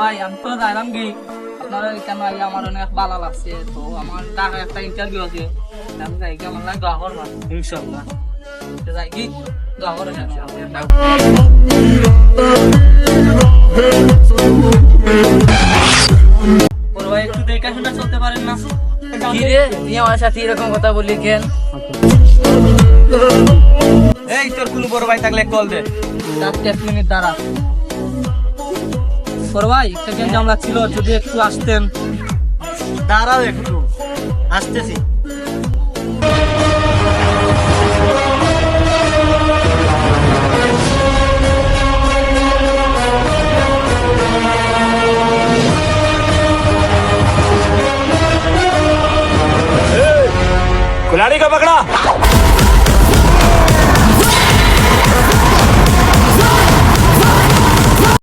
ভাই আমি তো যাইলাম কি আপনারা কেন আগে আমার অনেক ভালো লাগছে তো আমার ঢাকা একটা ইন্টারভিউ আছে আমি যাই কি আমার লাগে দোয়া করবা ইনশাআল্লাহ তো যাই কি দোয়া করে বড় ভাই একটু দেখা শোনা চলতে পারেন না কি রে তুই আমার সাথে এরকম কথা বললি কেন? এই তোর কোনো বড় ভাই থাকলে কল দে। 1 মিনিট দাঁড়া বড় ভাই একটা গেম জামলা ছিল যদি একটু আসতেন দাঁড়াও একটু আসতেছি। खिलाड़ी को पकड़